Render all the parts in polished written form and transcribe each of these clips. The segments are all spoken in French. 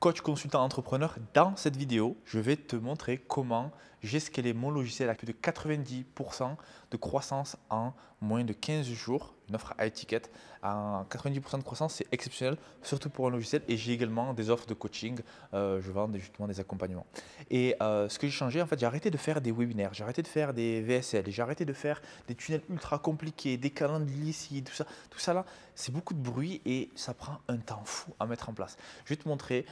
coach consultant entrepreneur. Dans cette vidéo, je vais te montrer comment j'ai scalé mon logiciel à plus de 90% de croissance en moins de 15 jours. Une offre à étiquette à 90% de croissance, c'est exceptionnel, surtout pour un logiciel. Et j'ai également des offres de coaching. Je vends justement des accompagnements. Et ce que j'ai changé, en fait, j'ai arrêté de faire des webinaires, j'ai arrêté de faire des VSL, j'ai arrêté de faire des tunnels ultra compliqués, des calendriers ici, tout ça. Tout ça là, c'est beaucoup de bruit et ça prend un temps fou à mettre en place. Je vais te montrer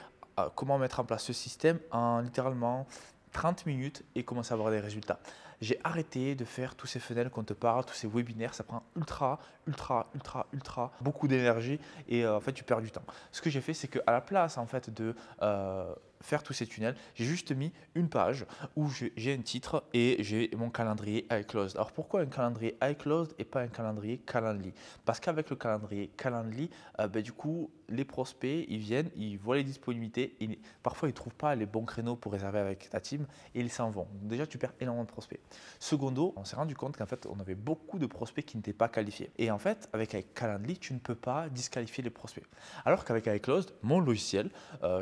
comment mettre en place ce système en littéralement 30 minutes et commencer à avoir des résultats. J'ai arrêté de faire tous ces funnels qu'on te parle, tous ces webinaires, ça prend ultra beaucoup d'énergie et en fait tu perds du temps. Ce que j'ai fait, c'est qu'à la place en fait de faire tous ces tunnels, j'ai juste mis une page où j'ai un titre et j'ai mon calendrier iClosed. Alors pourquoi un calendrier iClosed et pas un calendrier Calendly? Parce qu'avec le calendrier Calendly, du coup, les prospects, ils viennent, ils voient les disponibilités et parfois ils ne trouvent pas les bons créneaux pour réserver avec ta team et ils s'en vont. Donc déjà, tu perds énormément de prospects. Secondo, on s'est rendu compte qu'en fait, on avait beaucoup de prospects qui n'étaient pas qualifiés. Et en fait, avec Calendly, tu ne peux pas disqualifier les prospects. Alors qu'avec iClosed, mon logiciel,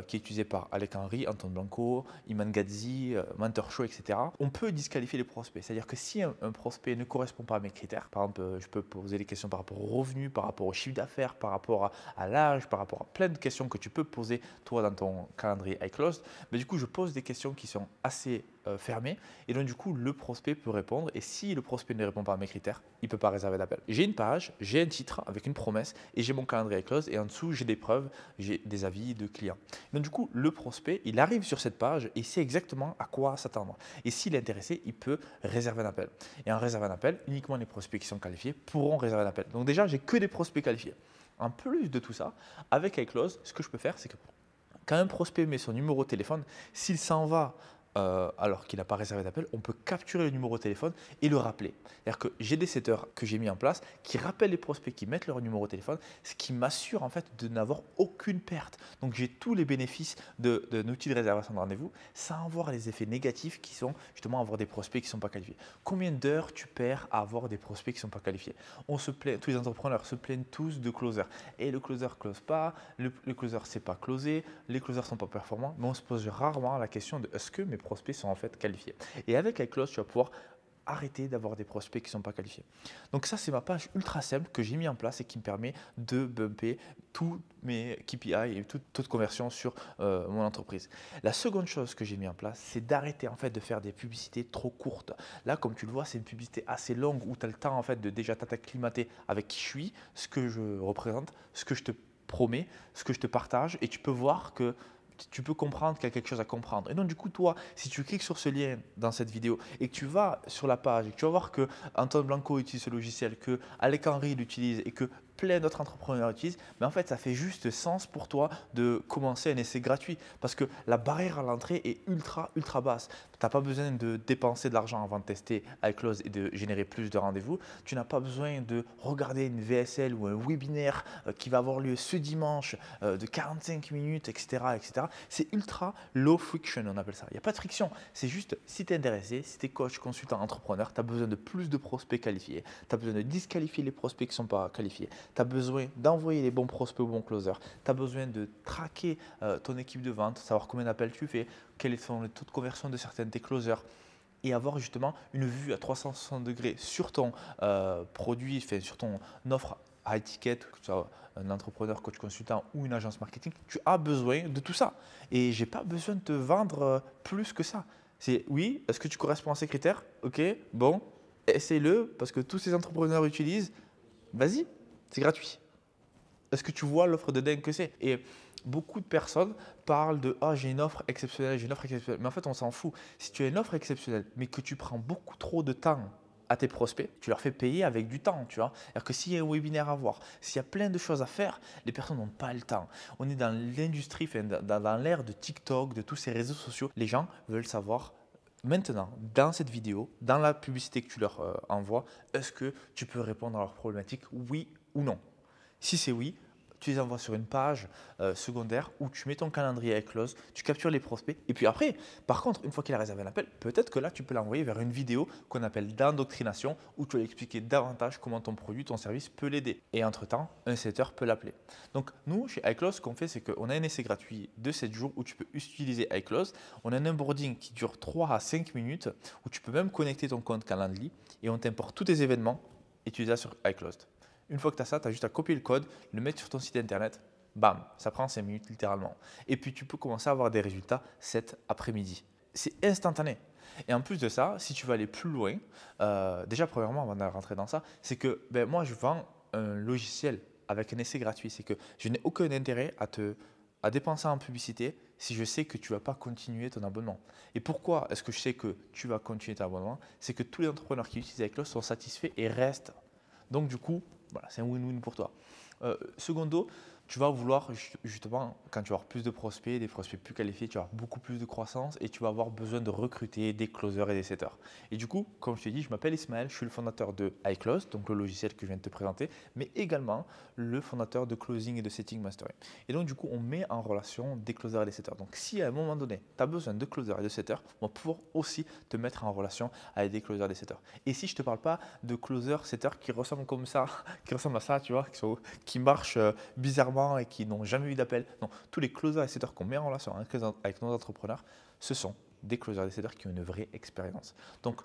qui est utilisé par Alec Henry, Anton Blanco, Iman Gadzhi, Mentor Show, etc., on peut disqualifier les prospects. C'est-à-dire que si un prospect ne correspond pas à mes critères, par exemple, je peux poser des questions par rapport au revenu, par rapport au chiffre d'affaires, par rapport à l'âge, par rapport à plein de questions que tu peux poser toi dans ton calendrier iClosed, mais du coup, je pose des questions qui sont assez fermées et donc du coup, le prospect peut répondre et si le prospect ne répond pas à mes critères, il ne peut pas réserver d'appel. J'ai une page, j'ai un titre avec une promesse et j'ai mon calendrier iClosed et en dessous, j'ai des preuves, j'ai des avis de clients. Donc du coup, le prospect, il arrive sur cette page et il sait exactement à quoi s'attendre. Et s'il est intéressé, il peut réserver un appel. Et en réservant un appel, uniquement les prospects qui sont qualifiés pourront réserver un appel. Donc déjà, j'ai que des prospects qualifiés. En plus de tout ça, avec iClosed, ce que je peux faire, c'est que quand un prospect met son numéro de téléphone, s'il s'en va alors qu'il n'a pas réservé d'appel, on peut capturer le numéro de téléphone et le rappeler. C'est-à-dire que j'ai des setters que j'ai mis en place qui rappellent les prospects qui mettent leur numéro de téléphone, ce qui m'assure en fait de n'avoir aucune perte. Donc j'ai tous les bénéfices d'un outil de réservation de rendez-vous sans avoir les effets négatifs qui sont justement avoir des prospects qui ne sont pas qualifiés. Combien d'heures tu perds à avoir des prospects qui ne sont pas qualifiés? On se plaint, tous les entrepreneurs se plaignent tous de closer. Et le closer ne close pas, le closer ne sait pas closer, les closers ne sont pas performants, mais on se pose rarement la question de est-ce que mes prospects sont en fait qualifiés. Et avec iClosed, tu vas pouvoir arrêter d'avoir des prospects qui ne sont pas qualifiés. Donc ça, c'est ma page ultra simple que j'ai mis en place et qui me permet de bumper tous mes KPI et toute taux de conversion sur mon entreprise. La seconde chose que j'ai mis en place, c'est d'arrêter en fait de faire des publicités trop courtes. Là, comme tu le vois, c'est une publicité assez longue où tu as le temps en fait de déjà t'acclimater avec qui je suis, ce que je représente, ce que je te promets, ce que je te partage et tu peux voir que tu peux comprendre qu'il y a quelque chose à comprendre. Et donc, du coup, toi, si tu cliques sur ce lien dans cette vidéo et que tu vas sur la page et que tu vas voir que Anton Blanco utilise ce logiciel, que Alec Henry l'utilise et que plein d'autres entrepreneurs l'utilisent, mais en fait, ça fait juste sens pour toi de commencer un essai gratuit parce que la barrière à l'entrée est ultra basse. Tu n'as pas besoin de dépenser de l'argent avant de tester iClosed et de générer plus de rendez-vous. Tu n'as pas besoin de regarder une VSL ou un webinaire qui va avoir lieu ce dimanche de 45 minutes, etc. C'est ultra low friction, on appelle ça. Il n'y a pas de friction. C'est juste si tu es intéressé, si tu es coach, consultant, entrepreneur, tu as besoin de plus de prospects qualifiés. Tu as besoin de disqualifier les prospects qui ne sont pas qualifiés. Tu as besoin d'envoyer les bons prospects aux bons closers. Tu as besoin de traquer ton équipe de vente, savoir combien d'appels tu fais, quels sont les taux de conversion de certains de tes closers et avoir justement une vue à 360 degrés sur ton produit, sur ton offre à étiquette, que tu sois un entrepreneur, coach consultant ou une agence marketing, tu as besoin de tout ça. Et je n'ai pas besoin de te vendre plus que ça. C'est oui, est-ce que tu corresponds à ces critères? Ok, bon, essaye-le parce que tous ces entrepreneurs utilisent. Vas-y, c'est gratuit. Est-ce que tu vois l'offre de dingue que c'est? Et beaucoup de personnes parlent de « Ah, j'ai une offre exceptionnelle, j'ai une offre exceptionnelle ». Mais en fait, on s'en fout. Si tu as une offre exceptionnelle, mais que tu prends beaucoup trop de temps à tes prospects, tu leur fais payer avec du temps, tu vois. C'est-à-dire que s'il y a un webinaire à voir, s'il y a plein de choses à faire, les personnes n'ont pas le temps. On est dans l'industrie, dans l'ère de TikTok, de tous ces réseaux sociaux. Les gens veulent savoir maintenant, dans cette vidéo, dans la publicité que tu leur envoies, est-ce que tu peux répondre à leurs problématiques, oui ou non? Si c'est oui, tu les envoies sur une page secondaire où tu mets ton calendrier iClose, tu captures les prospects et puis après, par contre, une fois qu'il a réservé un appel, peut-être que là, tu peux l'envoyer vers une vidéo qu'on appelle d'endoctrination où tu vas lui expliquer davantage comment ton produit, ton service peut l'aider. Et entre-temps, un setter peut l'appeler. Donc nous, chez iClose, ce qu'on fait, c'est qu'on a un essai gratuit de 7 jours où tu peux utiliser iClose. On a un onboarding qui dure 3 à 5 minutes où tu peux même connecter ton compte Calendly et on t'importe tous tes événements et tu les as sur iClose. Une fois que tu as ça, tu as juste à copier le code, le mettre sur ton site internet, bam, ça prend 5 minutes littéralement. Et puis tu peux commencer à avoir des résultats cet après-midi. C'est instantané. Et en plus de ça, si tu veux aller plus loin, déjà premièrement, avant de rentrer dans ça, c'est que moi je vends un logiciel avec un essai gratuit. C'est que je n'ai aucun intérêt à dépenser en publicité si je sais que tu ne vas pas continuer ton abonnement. Et pourquoi est-ce que je sais que tu vas continuer ton abonnement? C'est que tous les entrepreneurs qui utilisent iClose sont satisfaits et restent. Donc du coup, voilà, c'est un win-win pour toi. Secondo, tu vas vouloir justement, quand tu vas avoir plus de prospects, des prospects plus qualifiés, tu vas avoir beaucoup plus de croissance et tu vas avoir besoin de recruter des closers et des setters. Et du coup, comme je t'ai dit, je m'appelle Ismaël, je suis le fondateur de iClose, donc le logiciel que je viens de te présenter, mais également le fondateur de Closing et de Setting Mastery. Et donc du coup, on met en relation des closers et des setters. Donc si à un moment donné, tu as besoin de closers et de setters, on va pouvoir aussi te mettre en relation avec des closers et des setters. Et si je ne te parle pas de closers, setters qui ressemblent comme ça, qui ressemblent à ça, tu vois, qui marchent bizarrement et qui n'ont jamais eu d'appel. Non, tous les closers et setters qu'on met en relation avec nos entrepreneurs, ce sont des closers et setters qui ont une vraie expérience. Donc,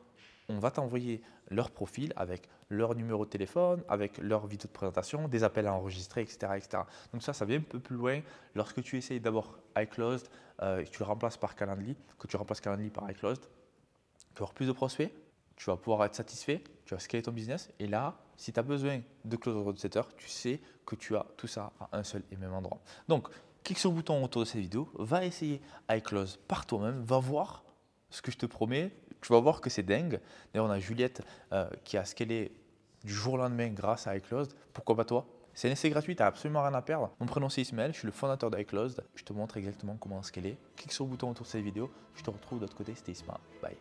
on va t'envoyer leur profil avec leur numéro de téléphone, avec leur vidéo de présentation, des appels à enregistrer, etc., etc. Donc ça vient un peu plus loin lorsque tu essayes d'abord iClose et que tu le remplaces par Calendly, que tu remplaces Calendly par iClose, tu vas avoir plus de prospects, tu vas pouvoir être satisfait, tu vas scaler ton business et là, si tu as besoin de closer ou de setter, tu sais que tu as tout ça à un seul et même endroit. Donc, clique sur le bouton autour de cette vidéo, va essayer iClose par toi-même, va voir ce que je te promets, tu vas voir que c'est dingue. D'ailleurs, on a Juliette qui a scalé du jour au lendemain grâce à iClose. Pourquoi pas toi? C'est un essai gratuit, tu n'as absolument rien à perdre. Mon prénom c'est Ismaël, je suis le fondateur d'iClose. Je te montre exactement comment scaler. Clique sur le bouton autour de cette vidéo, je te retrouve de l'autre côté, c'était Ismaël. Bye.